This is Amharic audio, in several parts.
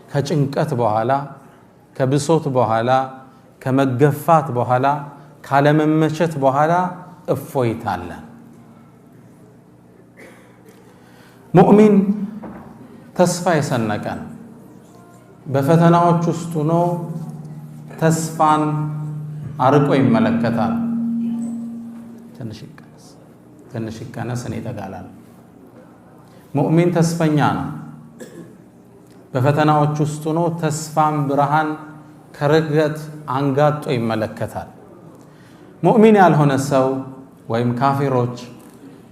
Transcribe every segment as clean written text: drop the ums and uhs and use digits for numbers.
ከጭንቀት በኋላ ከብሶት በኋላ ከመገፋት በኋላ ካለመመቸት በኋላ እፎይታ አለ። ሙእሚን ተስፋ የሰነቀን በፈተናዎች ውስጥ ሆኖ ተስፋን አርቆ ይመለከታል። ትንሽ ይቀነስ እኔ ተጋላል። ሙእሚን ተስፈኛ ነው። በፈተናዎች ውስጥ ሆኖ ተስፋን ብርሃን ከርገት አንጋጦ ይመለከታል። ሙእሚን ያልሆነ ሰው ወይም ካፊሮች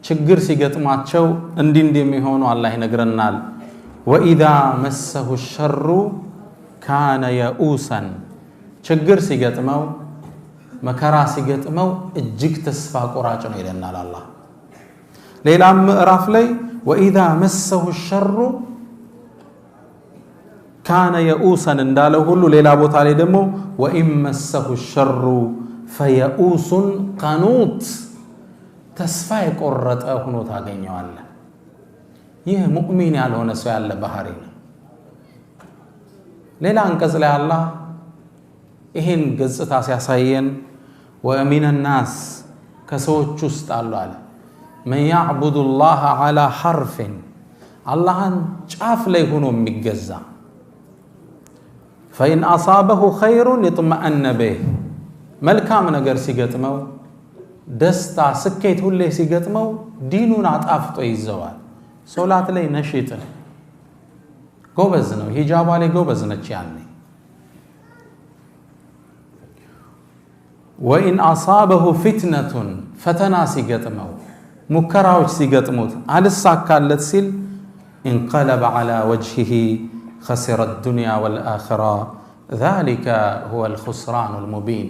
ችግር ሲገጥማቸው እንዲህ የሚሆኑ አላህ ይነግረናል። ወኢዛ መሰሁ ሸሩ ካነ የኡሰን ችግር ሲገጥመው መከራ ሲገጥመው እጅግ ተስፋ ቆራጭ ነው ይለናል አላህ። ሌላም ምዕራፍ ላይ ወኢዛ መሰሁ ሸሩ ካነ የኡሰን እንዳለው ሁሉ ሌላ ቦታ ላይ ደግሞ ወኢን መሰሁ ሸሩ ፈየኡሱን ቀኑት ተስፋ የቆረጠ ሆኖ ታገኘዋለህ። ይህ ሙእሚን ያልሆነ ሰው ያለ ባህሪ ነው። ሌላ አንቀጽ ላይ አላህ ይህን ገጽታ ሲያሳየን ወሚነ ናስ ከሰዎች ውስጥ አሉ አለ መን ያዕቡዱ ላህ ዐላ ሐርፍን አላህን ጫፍ ላይ ሆኖ የሚገዛ ፈኢን አሳበሁ ኸይሩን ይጥመአነ ቢህ መልካም ነገር ሲገጥመው ደስታ ስኬት ሁሌ ሲገጥመው ዲኑን አጣፍጦ ይዘዋል። ሶላት ላይ ነሽጥ ጎበዝ ነው። ሂጃባ ላይ ጎበዝ ነች። ያኔ ወኢን አሳበሁ ፊትነቱን ፈተና ሲገጥመው ሙከራዎች ሲገጥሙት አልሳካለት ሲል እንቀለበ ዐላ ወጅሂሂ خسر الدنيا والآخرة ذلك هو الخسران المبين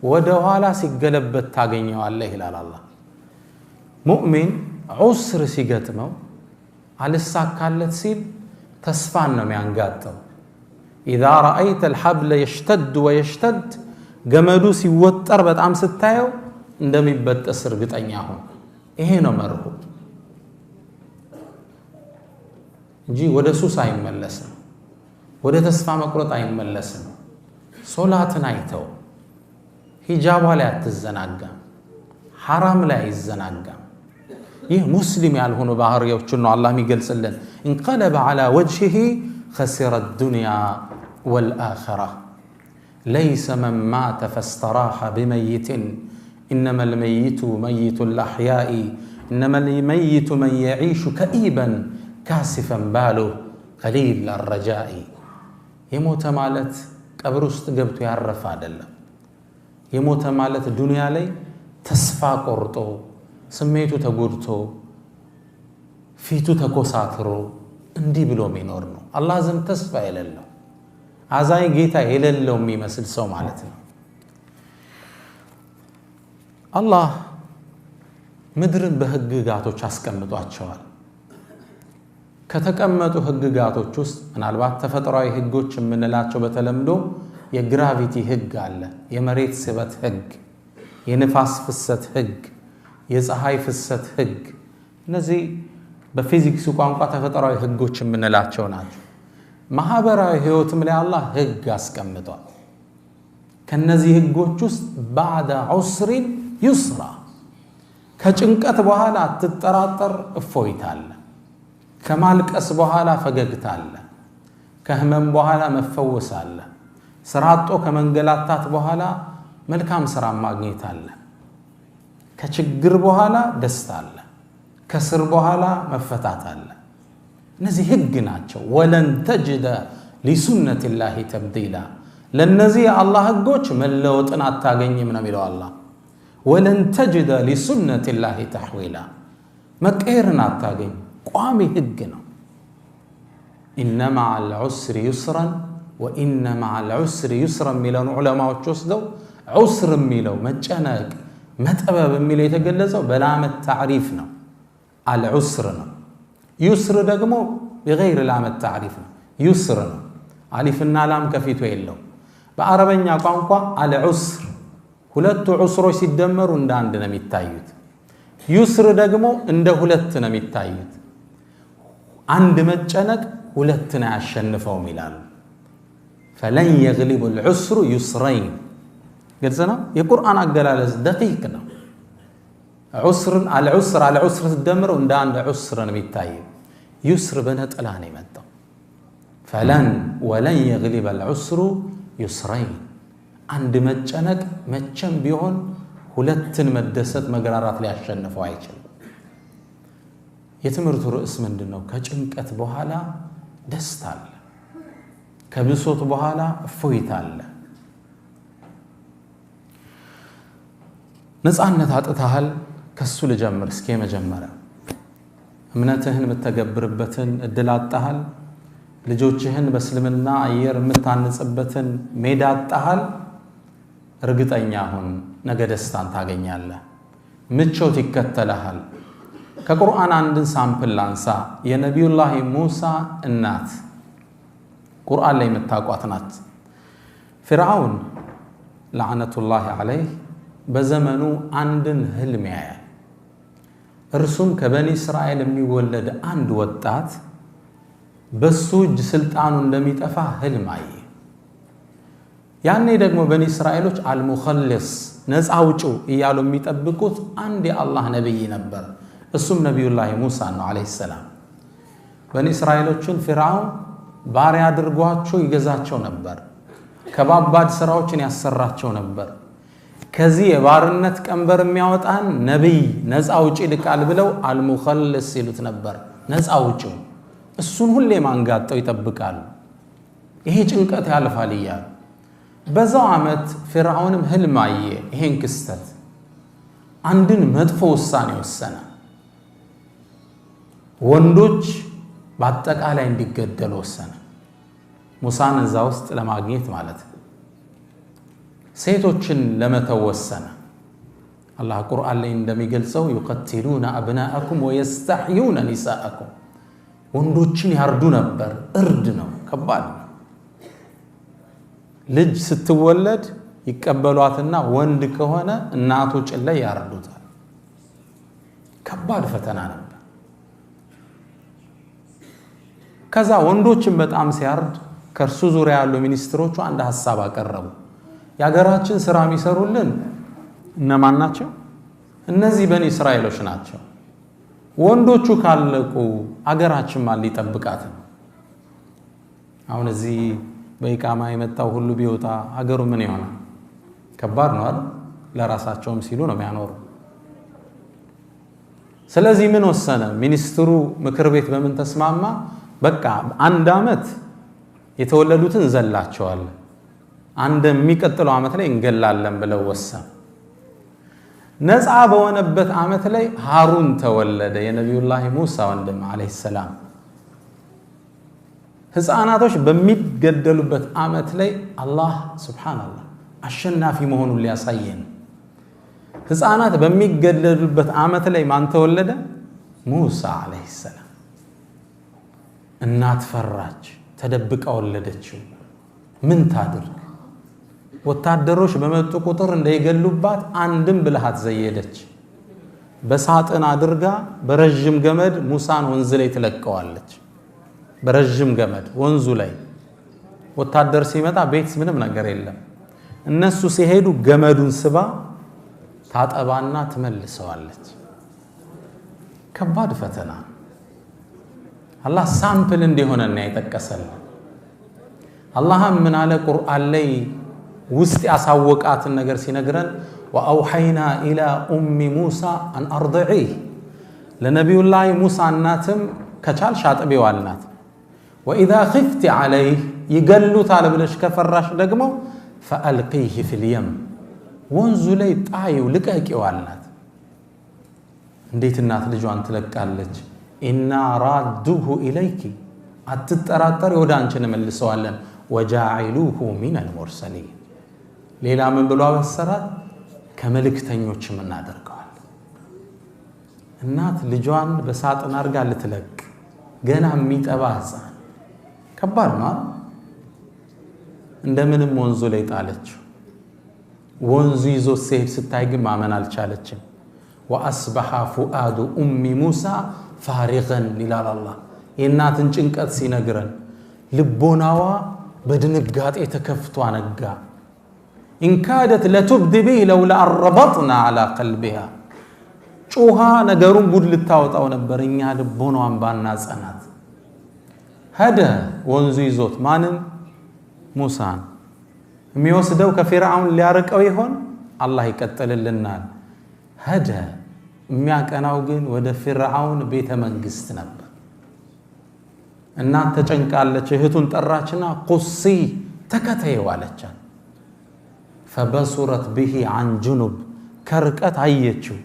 ودوالا سيقلبت تاقينيو الله إلى الله. مؤمن عسر سيقتمو على الساكالة سيل تسفان ميانقاتو إذا رأيت الحبل يشتد ويشتد قمدو سيوتر بتعم ستايو اندمي بتأسر قطعنياهم إهنا مرهو جي ودسوس አይመለስም ወደ ተስፋ መቁረጥ አይመለስም። ሶላትን አይተው ሂጃባ ላይ አትዘናጋም፣ ሐራም ላይ አይዘናጋም። ይህ ሙስሊም ያልሆኑ ባህሪዎችን ነው አላህ የሚገልጽልን። እንቀለበ ዐላ ወጅሂሂ خسر الدنيا والآخرة ليس من مات فاستراح بميت إنما الميت ميت الأحياء إنما الميت من يعيش كئيبا كاسفا باله قليل الرجاء የሞተ ማለት ቀብር ውስጥ ገብቶ ያረፈ አይደለም። የሞተ ማለት ዱንያ ላይ ተስፋ ቆርጦ ስሜቱ ተጎድቶ ፊቱ ተኮሳትሮ እንዲህ ብሎ የሚኖር ነው። አላህ ዘንድ ተስፋ የሌለው አዛኝ ጌታ የሌለው የሚመስል ሰው ማለት ነው። አላህ ምድርን በህግጋቶች አስቀምጧቸዋል። ከተቀመጡ ህግጋቶች ውስጥ ምናልባት ተፈጥሯዊ ህጎች የምንላቸው በተለምዶ የግራቪቲ ህግ አለ፣ የመሬት ስበት ህግ፣ የንፋስ ፍሰት ህግ፣ የፀሐይ ፍሰት ህግ። እነዚህ በፊዚክስ ቋንቋ ተፈጥሯዊ ህጎች የምንላቸው ናቸው። ማህበራዊ ህይወትም ላይ አላህ ህግ አስቀምጧል። ከነዚህ ህጎች ውስጥ ባዕደ ዑስሪን ዩስራ ከጭንቀት በኋላ አትጠራጠር እፎይታ አለ። ከማልቀስ በኋላ ፈገግታ አለ። ከህመም በኋላ መፈወስ አለ። ስራ አጥቶ ከመንገላታት በኋላ መልካም ስራ ማግኘት አለ። ከችግር በኋላ ደስታ አለ። ከስር በኋላ መፈታት አለ። እነዚህ ህግ ናቸው። ወለን ተጅደ ሊሱነቲላሂ ተብዲላ ለነዚህ የአላህ ህጎች መለወጥን አታገኝም ነው የሚለው አላህ። ወለን ተጅደ ሊሱነቲላሂ ተሕዊላ መቀየርን አታገኝ። ቋሚ ህግ ነው። ኢነ መዐል ዑስሪ ዩስራን ወኢነ መዐል ዑስሪ ዩስራን የሚለውን ዑለማዎች ወስደው ዑስር የሚለው መጨነቅ መጠበብ የሚለው የተገለጸው በላመት ታዕሪፍ ነው። አልዑስር ነው። ዩስር ደግሞ በገይር ላመት ታዕሪፍ ነው። ዩስር ነው። አሊፍና ላም ከፊቱ የለው። በአረበኛ ቋንቋ አልዑስር ሁለቱ ዑስሮች ሲደመሩ እንደ አንድ ነው የሚታዩት። ዩስር ደግሞ እንደ ሁለት ነው የሚታዩት። አንድ መጨነቅ ሁለትን አያሸንፈውም ይላሉ። فلن يغلب العسر يسرين قلنا የቁርአን አገላለጽ ደቂቅ ነው ዑስርን አልዑስር አልዑስር ተደምረው እንደ አንድ ዑስር ነው የሚታየው يسر በነጠላ ነው የመጣው فلن ولن يغلب العسر يسرين አንድ መጨነቅ መቼም ቢሆን ሁለትን መደሰት መግራራት ሊያሸንፈው አይችልም የትምርቱ ርዕስ ምንድነው ከጭንቀት በኋላ ደስታ አለ ከብሶት በኋላ እፎይታ አለ ነፃነት አጥተሃል ከሱ ልጀምር እስኪ መጀመሪያ እምነትህን መተገብርበትን እድል አጣሃል ልጆችህን በእስልምና አየር የምታንጽበትን ሜዳ አጣሃል እርግጠኛ ሁን ነገ ደስታን ታገኛለህ ምቾት ይከተልሃል ከቁርአን አንድን ሳምፕል ላንሳ የነብዩላህ ሙሳ እናት ቁርአን ላይ የምታቋት ናት ፍርዓውን ለዓነቱላህ ዐለይህ በዘመኑ አንድን ህልም ያያል እርሱም ከበኒ እስራኤል የሚወለድ አንድ ወጣት በሱ እጅ ስልጣኑ እንደሚጠፋ ህልም አየ ያኔ ደግሞ በኒ እስራኤሎች አልሙኸልስ ነፃ አውጪ እያሉ የሚጠብቁት አንድ የአላህ ነብይ ነበር እሱም ነብዩላህ ሙሳ ነው አለይሂ ሰላም በኒ እስራኤሎችን ፍርዓውን ባሪያ አድርጓቸው ይገዛቸው ነበር ከባባድ ስራዎችን ያሰራቸው ነበር ከዚህ የባርነት ቀንበር የሚያወጣን ነብይ ነፃ አውጪ ልቃል ብለው አልሙኸልስ ይሉት ነበር ነፃ አውጪ እሱን ሁሌ ማንጋጠው ይጠብቃሉ ይሄ ጭንቀት ያልፋል ይያል በዛው አመት ፍርዓውንም ህልም አየ ይሄን ክስተት አንድን መጥፎ ውሳኔ ወሰነ ወንዶች በአጠቃላይ እንዲገደሉ ወሰነ ሙሳን እዛ ውስጥ ለማግኘት ማለት ሴቶችን ለመተው ወሰነ አላህ ቁርአን ላይ እንደሚገልጸው يقتلون أبناءكم ويستحيون نساءكم ወንዶችን ያርዱ ነበር እርድ ነው ከባድ ልጅ ስትወለድ ይቀበሏትና ወንድ ከሆነ እናቶች ላይ ያርዱታል ከባድ ፈተና ነበር ከዛ ወንዶችን በጣም ሲያርድ ከርሱ ዙሪያ ያሉ ሚኒስትሮቹ አንድ ሐሳብ አቀረቡ ያገራችን ስራ የሚሰሩልን እነማን ናቸው እነዚህ በኒ እስራኤሎች ናቸው ወንዶቹ ካለቁ አገራችን ማን ሊጠብቃት ነው አሁን እዚህ በኢቃማ የመጣው ሁሉ ቢወጣ አገሩ ምን ይሆናል ከባድ ነው አይደል ለራሳቸውም ሲሉ ነው የሚያኖሩ ስለዚህ ምን ወሰነ ሚኒስትሩ ምክር ቤት በምን ተስማማ በቃ አንድ አመት የተወለዱትን ዘላቸዋል አንድ የሚቀጥለው አመት ላይ እንገላለን ብለው ወሰኑ ነፃ በሆነበት አመት ላይ ሃሩን ተወለደ የነብዩላህ ሙሳ ወንድም አለይሂ ሰላም ህፃናቶች በሚገደሉበት አመት ላይ አላህ ሱብሃንአላህ አሸናፊ መሆኑን ሊያሳየን ህፃናት በሚገደሉበት አመት ላይ ማን ተወለደ ሙሳ አለይሂ ሰላም እናት ፈራች ተደብቃ ወለደችው ምን ታድርግ ወታደሮች በመጡ ቁጥር እንደይገሉባት አንድም ብልሃት ዘየደች በሳጥን አድርጋ በረጅም ገመድ ሙሳን ወንዝ ላይ ትለቀዋለች በረጅም ገመድ ወንዙ ላይ ወታደር ሲመጣ ቤት ምንም ነገር የለም እነሱ ሲሄዱ ገመዱን ስባ ታጠባና ትመልሰዋለች ከባድ ፈተና አላህ ሳምፕል እንዲሆነና ይተከሰለ አላህ ምን አለ ቁርአን ላይ ውስጥ ያሳወቃትን ነገር ሲነግረን ወአውሐይና ኢላ ኡሚ ሙሳ አን አርضዒህ ለነብዩላህ ሙሳ እናትም ከቻልሽ አጥቢው አልናት ወኢዛ ኺፍቲ ዐለይህ ይገሉታል ብለሽ ከፈራሽ ደግሞ ፈአልቂህ ፊል የም ወንዙ ላይ ጣዩ ልቀቂው አልናት እንዴት እናት ልጇን ትለቃለች ኢና ራዱሁ ኢለይኪ አትጠራጠሪ ወደ አንቺ እንመልሰዋለን ወጃኢሉሁ ሚነል ሙርሰሊን ሌላ ምን ብሎ አበሰራት ከመልእክተኞችም እናደርጋለን እናት ልጇን በሳጥን አርጋ ልትለቅ ገና የሚጠባ ህፃን ከባድ ነው እንደምንም ወንዙ ላይ ጣለችው ወንዙ ይዞ ሲሄድ ስታይ ግን ማመን አልቻለችም ወአስበሐ ፉአዱ ኡሚ ሙሳ ፋሪገን ይላል አላህ የእናትን ጭንቀት ሲነግረን ልቦናዋ በድንጋጤ ተከፍቶ አነጋ إن كادت لتبدي به لولا ربطنا على قلبها ጮሃ ነገሩን ጉድ ልታወጣው ነበር እኛ ልቦናዋን ባናጸናት هذا ወንዙ ይዞት ማንን ሙሳን የሚወስደው ከፊርዓውን ሊያርቀው ይሆን አላህ ይቀጥልልናል هذا የሚያቀናው ግን ወደ ፊርዓውን ቤተ መንግስት ነበር እናት ተጨንቃለች እህቱን ጠራችና ቁሲ ተከተየው አለቻት فبصرت به عن جنب ከርቀት አየችው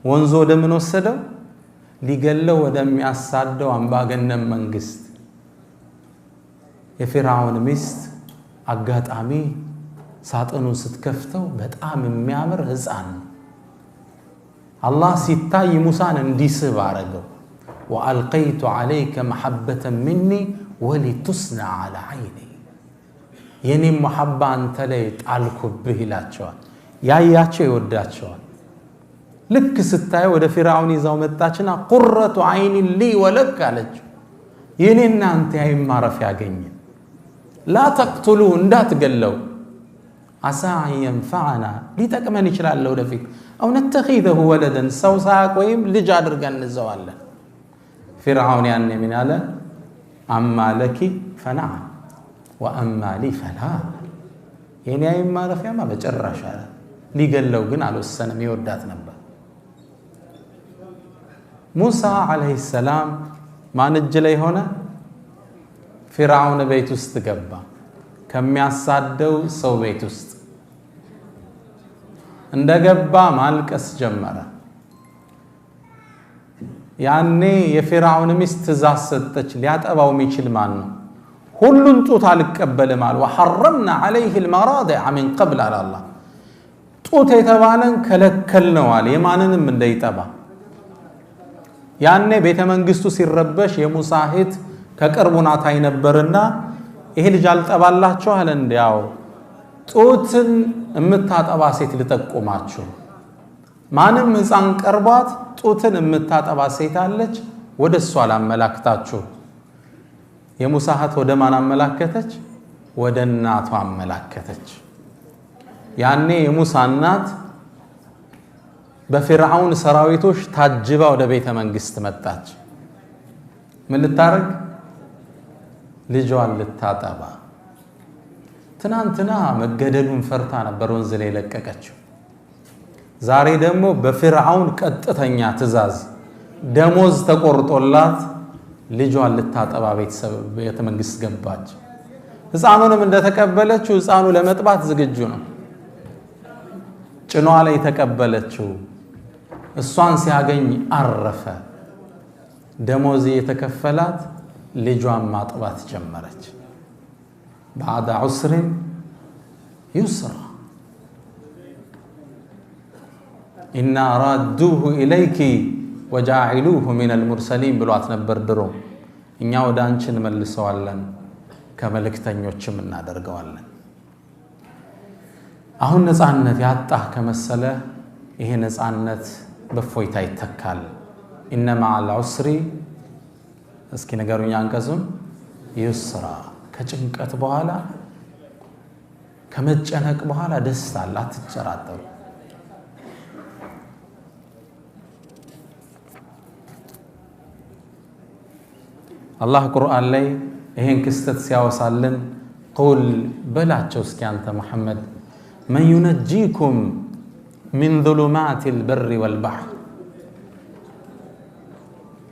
ወንዞ ደምን ወሰደው ሊገለው ወደሚያሳደው አምባገነን መንግስት የፊርዓውን ሚስት አጋጣሚ ሳጥኑን ስትከፍተው በጣም የሚያምር ህፃን አላህ ሲታይ ሙሳን እንዲስብ አረገው وألقيت عليك محبة مني ولتصنع على عيني የኔ መሐባ አንተ ላይ ጣልኩብህ ይላቸዋል ያያቸው ይወዳቸዋል ልክ ስታየው ወደ ፊርዓውን ይዛው መጣችና ቁረቱ አይን لي ولك አለች የኔና አንተ ያይማረፍ ያገኘ لا تقتلوا እንዳትገለው عسى أن ينفعنا ሊጠቅመን ይችላል ወደፊት أو نتخذه ولدا ሰው ሳያቆይም ልጅ አድርገን እንዘዋለን فرعون يعني من على أما لك فنعم وأما لي فلا يعني أي ما رفع ما بجرش على لي قال له قن على السنة يودات نبأ موسى عليه السلام ما نجلي هنا فرعون بيت استقبا كم يصدو سو بيت است اندقبا مالك اسجمرة يعني የፊርዓውን ሚስት ትእዛዝ ሰጠች ሊያጠባው የሚችል ማን ነው ሁሉን ጡት አልቀበልም አለ وحرمنا عليه المراضع من قبل على الله ጡት የተባለን ከለከልነው አለ የማንንም እንዳይጠባ ያኔ ቤተ መንግስቱ ሲረበሽ የሙሳ እህት ከቅርቡና ታይ ነበርና ይሄ ልጅ አልጠባላችሁ አለ እንዲያው ጡትን የምታጠባ ሴት ልጠቁማችሁ ማንም ህፃን ቀርቧት ጡትን የምታጠባ ሴት አለች ወደሷ አላመላክታችሁ የሙሳ እህት ወደ ማን አመላከተች ወደ እናቷ አመላከተች ያኔ የሙሳ እናት በፊርዓውን ሰራዊቶች ታጅባ ወደ ቤተ መንግስት መጣች ምን ልታረግ ልጇን ልታጠባ ትናንትና መገደሉን ፈርታ ነበር ወንዝ ላይ ለቀቀችው ዛሬ ደግሞ በፊርዓውን ቀጥተኛ ትእዛዝ ደሞዝ ተቆርጦላት ልጇን ልታጠባ ቤተ መንግስት ገባች ህፃኑንም እንደተቀበለችው ህፃኑ ለመጥባት ዝግጁ ነው ጭኗ ላይ ተቀበለችው እሷን ሲያገኝ አረፈ ደሞዝ የተከፈላት ልጇን ማጥባት ጀመረች بعد عسر يسرا إنا رادوه إليك وجاعلوه من المرسلين ብሏት ነበር ድሮ እኛ ወደ አንቺ እንመልሰዋለን ከመልእክተኞችም እናደርገዋለን አሁን ነፃነት ያጣህ ከመሰለ ይሄ ነፃነት በፎይታ ይተካል إن مع العسر እስኪ ነገሩኛ አንቀሱም ይስራ ከጭንቀት በኋላ ከመጨነቅ በኋላ ደስታ አትጨራጠሩ الله قرآن لي ይሄን ክስተት ሲያወሳልን قل በላቸው እስኪ አንተ መሐመድ من ينجيكم من ظلمات البر والبحر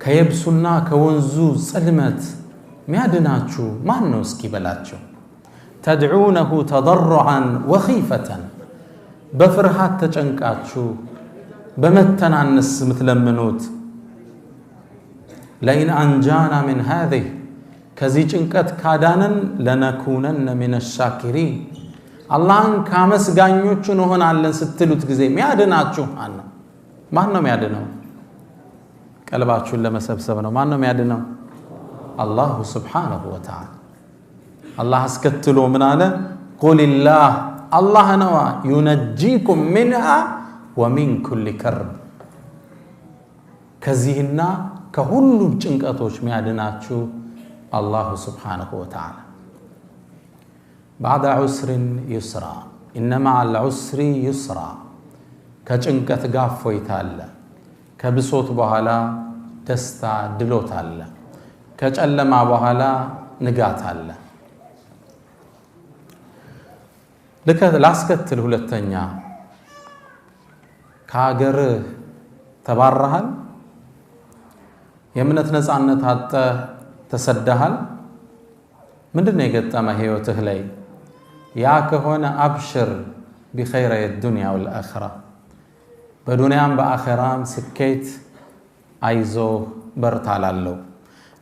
ከየብሱና ከወንዙ ጽልመት ሚያድናችሁ ማን ነው እስኪ በላቸው تدعونه تضرعا وخيفة بفرحات ተጨንቃችሁ በመተናነስ ምትለምኑት لئن أنجانا من هذه كذي ጭንቀት ካዳነን لنكونن من الشاكرين አላህን ካመስጋኞቹ እንሆናለን ስትሉት ጊዜ ሚያድናችሁ ማን ነው ሚያድነው ቀልባችሁን ለመሰብሰብ ነው ማን ነው ሚያድነው الله سبحانه وتعالى الله اسكتلو من على قل الله الله نوا ينجيكم منها ومن كل كرب كزيهنا كهلو ጭንቀቶች ሚያድናችሁ الله سبحانه وتعالى بعد عسر يسرا إن مع العسر يسرا كجنكت غافويت الله كبسوت بحالا دستا دلوت الله كجلما بحالا نغات الله لك لاسكتل ሁለተኛ ከሀገር ተባረሃል የእምነት ነፃነት አጣ ተሰደሃል ምንድነው የገጠመ ህይወትህ ላይ ያ ከሆነ አብሽር بخير الدنيا والاخره በዱንያም በአኺራም ስኬት አይዞ በርታላለው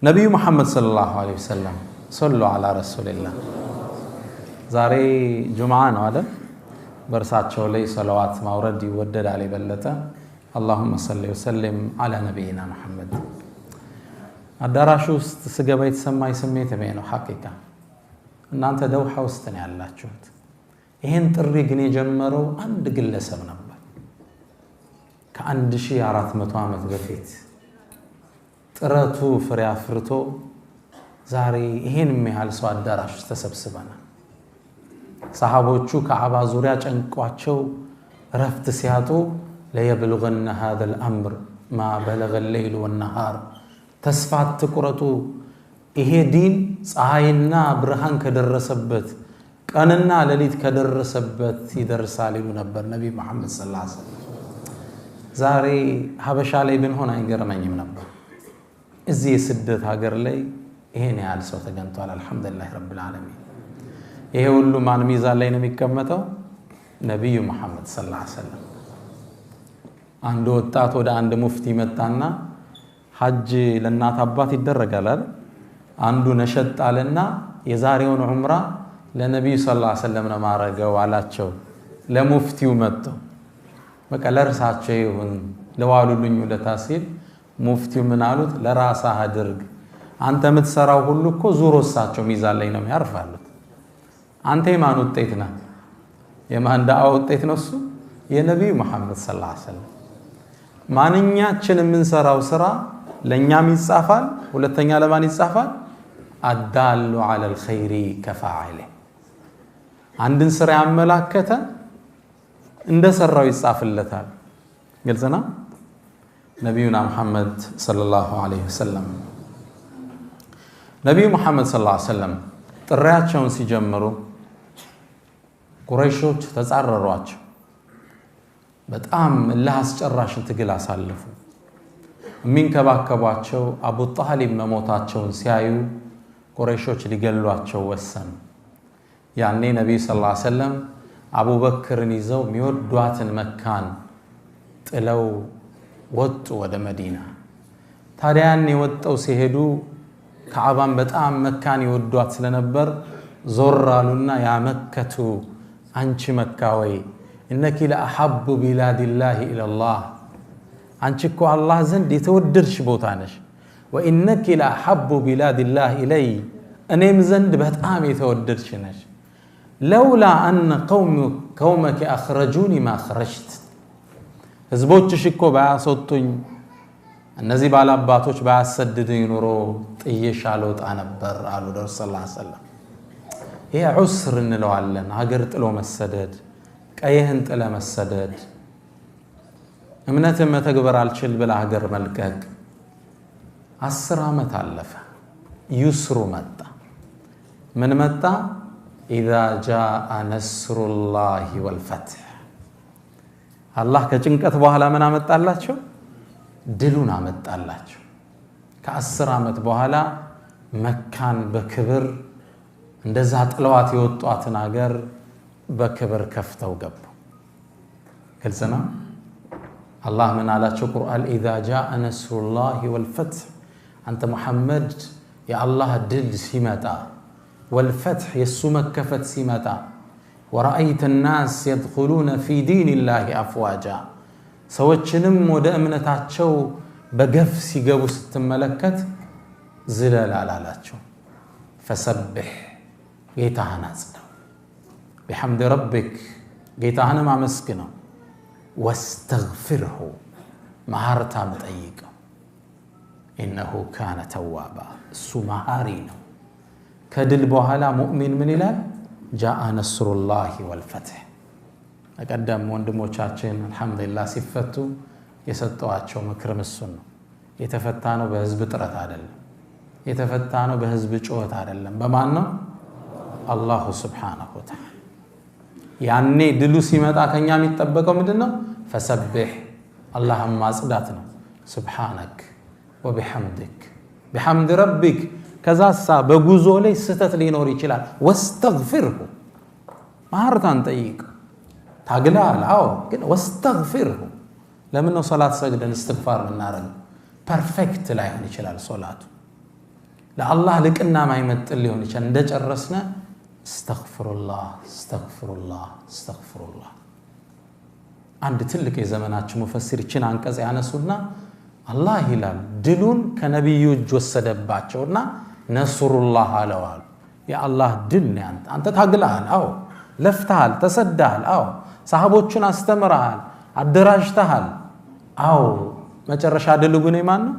ነብዩ መሐመድ ሰለላሁ ዐለይሂ ወሰለም صلوا على رسول الله ዛሬ ጁምዓ ነው አይደል በርሳቸው ላይ ሰላዋት ማውረድ ይወደዳል ይበለጠ اللهم صل وسلم على نبينا محمد አዳራሹ ውስጥ ስገባ የተሰማኝ ስሜት ነው ሐቂቃ እናንተ ደውሃ ውስጥ ነው ያላችሁት ይሄን ጥሪ ግን የጀመረው አንድ ግለሰብ ነበር ከ1400 ዓመት በፊት ጥረቱ ፍሬ አፍርቶ ዛሬ ይሄን የሚያህል ሰው አዳራሽ ተሰብስበናል ሰሃቦቹ ከአባ ዙሪያ ጨንቋቸው ረፍት ሲያጡ ለየብልغن هذا الامر ما بلغ الليل والنهار ተስፋት ተቆረጡ ይሄ ዲን ፀሐይና ብርሃን ከደረሰበት ቀንና ሌሊት ከደረሰበት ይደርሳል ይሉ ነበር ነብይ መሐመድ ሰለላሁ ዐለይሂ ወሰለም ዛሬ ሀበሻ ላይ ብንሆን አይገርመኝም ነበር እዚህ የስደት ሀገር ላይ ይሄን ያህል ሰው ተገኝቷል አልহামዱሊላህ ረብል ዓለሚን ይሄ ሁሉ ማን ሚዛን ላይ ነው የሚቀመጠው ነብዩ መሐመድ ሰለላሁ ዐለይሂ ወሰለም አንድ ወጣት ወደ አንድ ሙፍቲ መጣና ሐጅ ለናት አባት ይደረጋል አይደል አንዱ ነሸጣልና የዛሬውን ዑምራ ለነብዩ ሰለላሁ ዐለይሂ ወሰለም ነው ማረገው አላቸው ለሙፍቲው መጥቶ በቃ ለርሳቸው ይሁን ለዋሉልኝ ለታሲል ሙፍቲው ምን አሉት ለራስህ አድርግ አንተ የምትሰራው ሁሉ እኮ ዙሮሳቸው ሚዛን ላይ ነው ያርፋሉት አንተ የማን ውጤት ነህ የማን ዳዓ ውጤት ነው እሱ የነብዩ መሐመድ ሰለላሁ ዐለይሂ ወሰለም ማንኛችን የምንሰራው ስራ ለኛም ይጻፋል ሁለተኛ ለማን ይጻፋል አዳሉ على الخير كفاعله አንድን ስራ ያመላከተ እንደሰራው ይጻፍለታል ግልጽና ነብዩና መሐመድ ሰለላሁ ዐለይሂ ወሰለም ነብዩ መሐመድ ሰለላሁ ዐለይሂ ወሰለም ጥሪያቸውን ሲጀምሩ ቁረይሾች ተጻረሯቸው በጣም ለአስጨራሽ ትግል አሳለፉ ሚንከባከቧቸው አቡ ጣሊብ መሞታቸውን ሲያዩ ቁረይሾች ሊገሏቸው ወሰኑ ያኔ ነብዩ ሰለላሁ ዐለይሂ ወሰለም አቡበክርን ይዘው ሚወዷትን መካን ጥለው ወጡ ወደ መዲና ታዲያን የወጣው ሲሄዱ ከዓባን በጣም መካን ይወዷት ስለነበር ዞራሉና ያ መከቱ አንቺ መካወይ انك لاحب بلاد الله الى الله አንቺ እኮ አላህ ዘንድ የተወደድሽ ቦታ ነሽ وانك لاحب بلاد الله الي እኔም ዘንድ በጣም የተወደድሽ ነሽ لولا ان قومك اخرجوني ما خرجت ህዝቦችሽ እኮ ባያስወጡኝ እነዚህ ባላባቶች ባያሰደዱኝ ኑሮ ጥየሽ አልወጣ ነበር አሉ ረሱል ሰለላሁ ዐለይሂ ወሰለም ይሄ ዑስር እንለዋለን ሀገር ጥሎ መሰደድ ቀየህን ጥለ መሰደድ እምነትን መተግበር አልችል ብለ ሀገር መልቀቅ 10 ዓመት አለፈ ይስሩ መጣ ምን መጣ اذا جاء نصر الله والفتح አላህ ከጭንቀት በኋላ ምን አመጣላቸው ድሉን አመጣላቸው ከ10 ዓመት በኋላ መካን በክብር እንደዛ ጥለዋት የወጧትን ሀገር በክብር ከፍተው ገቡ ግልጽና አላህ ምን አላቸው ቁርአን اذا جاء نصر الله والفتح አንተ መሐመድ የአላህ ድል ሲመጣ والفتح يسو مكفت سيمتا ورأيت الناس يدخلون في دين الله أفواجا سوچنم ወደ እምነታቸው በገፍ ሲገቡ ስትመለከት ዝለል አላላቸው فسبح ጌታህን አጽናው بحمد ربك ጌታህን ማመስግነው واستغفره መሐረታም ጠይቀው انه كان توابا እሱ መሐሪ ነው ከድል በኋላ ሙእሚን ምን ይላል ጃአ ነስሩላሂ ወልፈትህ አቀደም ወንድሞቻችን አልহামዱሊላህ ሲፈቱ የሰጠዋቸው ምክር እሱን ነው የተፈታ ነው በህዝብ ጥረት አይደለም የተፈታ ነው በህዝብ ጩኸት አይደለም በማን ነው አላህ Subhanahu Wa Ta'ala ያኔ ድሉ ሲመጣ ከኛ የሚጠበቀው ምንድነው ፈሰብህ አላህም ማጽዳት ነው ሱብሃንክ ወቢሐምድክ بحمد ربك ከዛሳ በጉዞ ላይ ስተት ሊኖር ይችላል واستغفره ማርታን ጠይቅ ታግላል አው ግን واستغفره ለምን ነው ሶላት ሰግደን استغفار እናረግ ፐርፌክት ላይሆን ይችላል ሶላቱ ለአላህ ልቅና ማይመጥል ሊሆን ይችላል እንደጨረስና استغفرullah استغفرullah استغفرullah አንድ ትልቅ የዘመናችን ሙፈሲር እቺን አንቀጽ ያነሱና አላህ ይላል ድሉን ከነብዩ እጅ ወሰደባቸውና ነስሩላህ አለዋል የአላህ ድል ነው አንተ ታግላል አው ለፍተሃል ተሰዳል አው ሰሃቦችን አስተምረሃል አደራጅተሃል አው መጨረሻ ድሉ ግን የማን ነው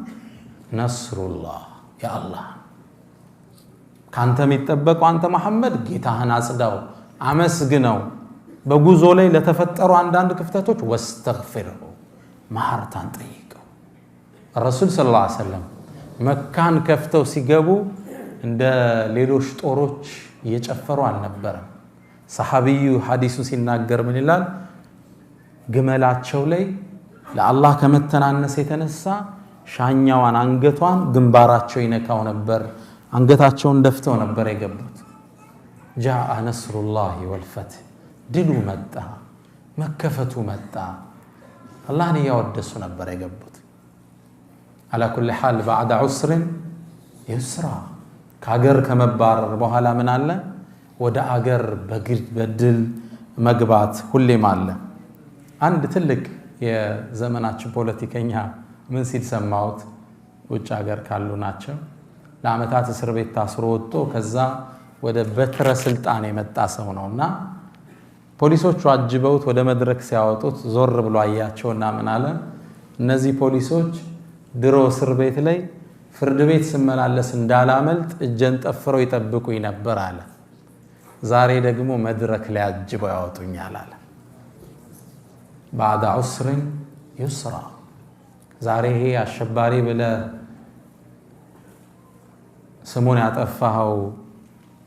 ነስሩላህ ያአላህ ካንተ የሚጠበቀው አንተ መሐመድ ጌታህን አጽዳው አመስግነው በጉዞ ላይ ለተፈጠሩ አንዳንድ ክፍተቶች ወስተግፊሩ ማህርታን ጠይቀው ረሱል ሰለላሁ ዐለይሂ ወሰለም መካን ከፍተው ሲገቡ እንደ ሌሎች ጦሮች እየጨፈሩ አልነበረም ሰሃቢዩ ሐዲሱ ሲናገር ምን ይላል ግመላቸው ላይ ለአላህ ከመተናነስ የተነሳ ሻኛዋን አንገቷን ግንባራቸው ይነካው ነበር አንገታቸውን ደፍተው ነበር የገቡት ጃአ ነስሩላሂ ወልፈትህ ድሉ መጣ መከፈቱ መጣ አላህን ያወደሱ ነበር የገቡት على كل حال بعد عسر يسرا ከአገር ከመባረር በኋላ ምን አለ ወደ አገር በድል መግባት ሁሌም አለ አንድ ትልቅ የዘመናችን ፖለቲከኛ ምን ሲል ሰማሁት ውጭ አገር ካሉ ናቸው ለአመታት እስር ቤት ታስሮ ወጥቶ ከዛ ወደ በትረ ስልጣን የመጣ ሰው ነውና ፖሊሶቹ አጅበውት ወደ መድረክ ሲያወጡት ዞር ብሎ አያቸውና ምን አለ እነዚህ ፖሊሶች ድሮ እስር ቤት ላይ ፍርድ ቤት ስመላለስ እንዳላመልጥ እጀን ጠፍረው ይጠብቁኝ ነበር አለ ዛሬ ደግሞ መድረክ ላይ አጅበው ያወጡኛል አለ بعد عسر يسرا ዛሬ ይሄ አሸባሪ ብለ ስሙን ያጠፋው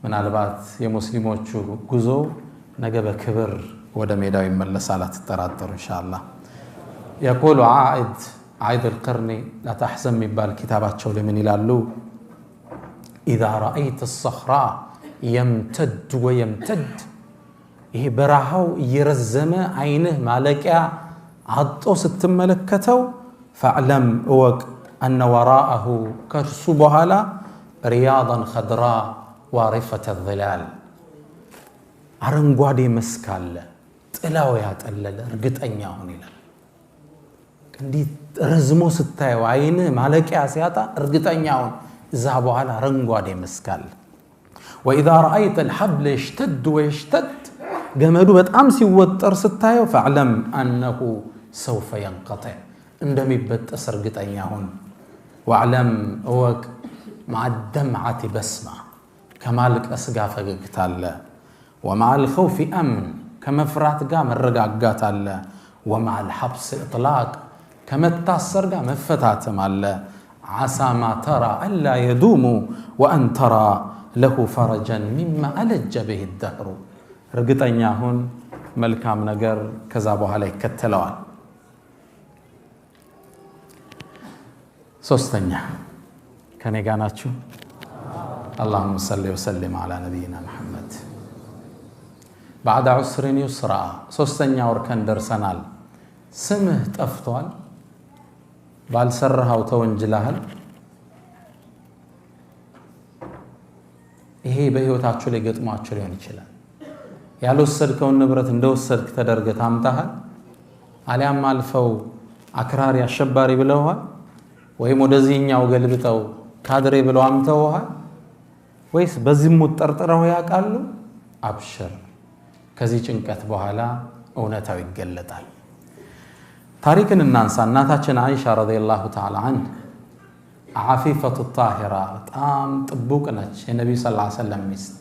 ምናልባት የሙስሊሞቹ ጉዞ ነገ በክብር ወደ ሜዳው ይመለሳል አትጠራጠሩ ኢንሻአላህ يقول عائد القرني لا تحزن مبال كتاباتቸው ለምን ይላሉ اذا رايت الصخراء يمتد ويمتد ይሄ በራሃው እየረዘመ አይንህ ማለቂያ አጥቶ ስትመለከተው فاعلم اوق ان وراءه كرس بحالا رياضا خضراء وارفة الظلال አረንጓዴ መስክ አለ ጥላው ያጠለለ እርግጠኛ ሆነ ይላል እንዲህ ረዝሞ ስታየው አይን ማለቂያ ሲያጣ እርግጠኛ ሆነ እዛ በኋላ አረንጓዴ መስክ አለ واذا رايت الحبل يشتد ويشتد ገመዱ በጣም ሲወጠር ስታየው فاعلم انه سوف ينقطع እንደሚበጠስ እርግጠኛ ሆነ واعلم اوق مع الدمعه بسمه كمال اسغا فغغتاله ومع الخوف امن كمفرات غا مرغاغات الله ومع الحبس اطلاق كمتاسر غا مفتاتم الله عسى ما ترى الا يدوم وان ترى له فرجا مما الج به الدهر እርግጠኛ ሁን መልካም ነገር ከዛ በኋላ ይከተለዋል ሶስተኛ ከኔ ጋር ናችሁ اللهم صل وسلم على نبينا محمد بعد عسر يسرا ሶስተኛ ወርከን ደርሰናል ስምህ ጠፍቷል ባልሰራው ተወንጅላል ይሄ በህይወታችሁ ላይ ገጥሟችሁ ሊሆን ይችላል ያልወሰድከው ንብረት እንደወሰድክ ተደርገ ታምጣሃል አሊያም አልፈው አክራሪ አሸባሪ ብለውሃል ወይም ወደዚህኛው ገልብጠው ካድሬ ብለው አምተውሃል ወይስ በዝሙት ጠርጥረው ያቃሉ አብሽር ከዚህ ጭንቀት በኋላ እውነታው ይገለጣል ታሪክን እናንሳ እናታችን አይሻ ረዲየላሁ ተዓላ ዐንሃ ዓፊፈቱ ጣሂራ በጣም ጥቡቅ ነች የነብዩ ሰለላሁ ዐለይሂ ወሰለም ሚስት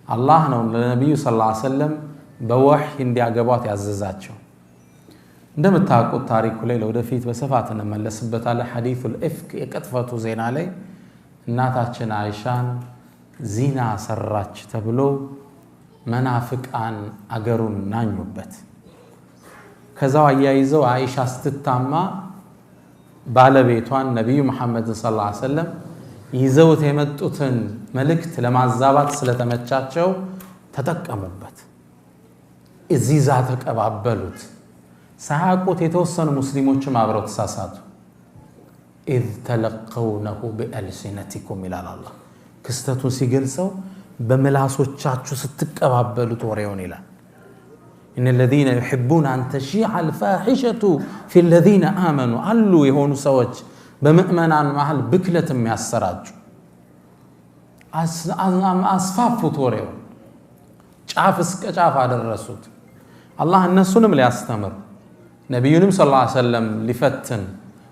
አላህ ነው ለነብዩ ሰለላሁ ዐለይሂ ወሰለም በወህይ እንዲያገቧት ያዘዛቸው። እንደምታውቁት ታሪኩ ላይ ለወደፊት በስፋት እንመለስበታለን። ሐዲሱል ኢፍክ የቅጥፈቱ ዜና ላይ እናታችን አይሻን ዚና ሰራች ተብሎ መናፍቃን አገሩን ናኙበት። ከዛው አያይዘው አይሻ ስትታማ ባለቤቷን ነብዩ መሐመድ ሰለላሁ ዐለይሂ ወሰለም ይዘውት የመጡትን መልእክት ለማዛባት ስለተመቻቸው ተጠቀሙበት። እዚዛ ተቀባበሉት። ሳያውቁት የተወሰኑ ሙስሊሞችም አብረው ተሳሳቱ። إذ تلقونه بألسنتكم ይላል አላህ። ክስተቱን ሲገልጸው በመላሶቻችሁ ስትቀባበሉት ወሬውን ይላል። إن الذين يحبون أن تشيع الفاحشة في الذين آمنوا አሉ የሆኑ ሰዎች በመእመናን መሃል ብክለትም ያሰራጩ አስፋፉት ወሬውን ጫፍ እስከ ጫፍ አደረሱት። አላህ እነሱንም ሊያስተምር ነብዩንም ሰለላሁ ዐለይሂ ወሰለም ሊፈትን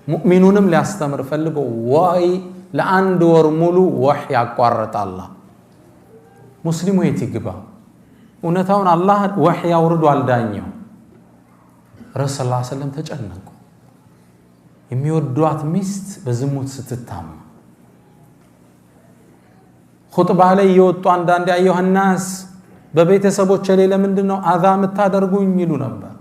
ሙእሚኑንም ሊያስተምር ፈልጎ ወይ ለአንድ ወር ሙሉ ወህይ ያቋረጣል። ሙስሊሙ የት ይግባ? እውነታውን አላህ ወህይ ያውርዱ አልዳኘው። ረሱል ሰለላሁ ዐለይሂ ወሰለም ተጨነቁ። የሚወዷት ሚስት በዝሙት ስትታማ ኹጥባ ላይ የወጡ አንዳንድ አዩሃ الناس በቤተሰቦች ላይ ለምንድነው አዛ የምታደርጉኝ ይሉ ነበር።